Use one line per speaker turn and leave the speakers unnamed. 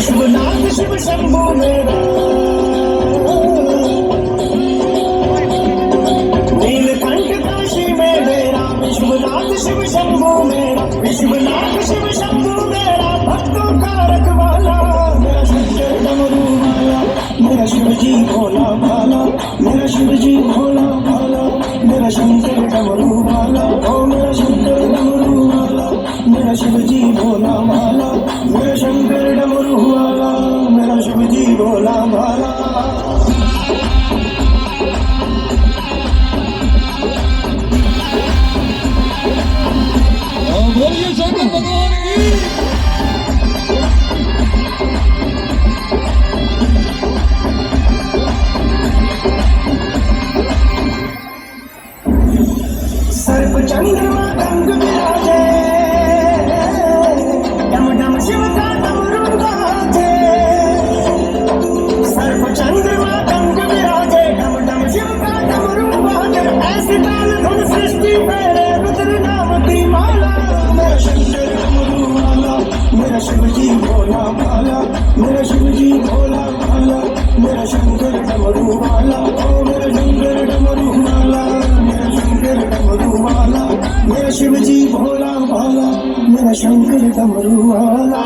विश्वनाथ शिव शंभू मेरा, नीलकंठ काशी में मेरा, विश्वनाथ शिव शंभू मेरा, विश्वनाथ शिव शंभू मेरा, भक्तों का रखवाला, मेरा शंकर डमरू वाला, मेरा शिव जी भोला भाला, मेरा शिव जी भोला भाला, मेरा शंकर डमरू वाला, ओ मेरा शंकर डमरू वाला, मेरा शिव जी भोला भाला, मेरा शंकर डमरू वाला, मेरा शिव जी भोला भाला।
बोलिए शंकर भगवान की।
सर्प चंद्रमा गंग विराजे, डम डम शिव का डमरू बाजे, सर्प चंद्रमा गंग विराजे, डम डम शिव का डमरू बाजे, ऐसी ताल धुन सृष्टि फेरे रुद्र नाम की माला, मेरा शंकर डमरू वाला, मेरा शिव जी भोला भाला, मेरा शिव जी भोला भाला, मेरा शंकर डमरू वाला, ओ मेरा शंकर डमरू वाला, मेरा शंकर डमरू वाला, मेरा शिव जी भोला भाला, मेरा शंकर डमरू वाला।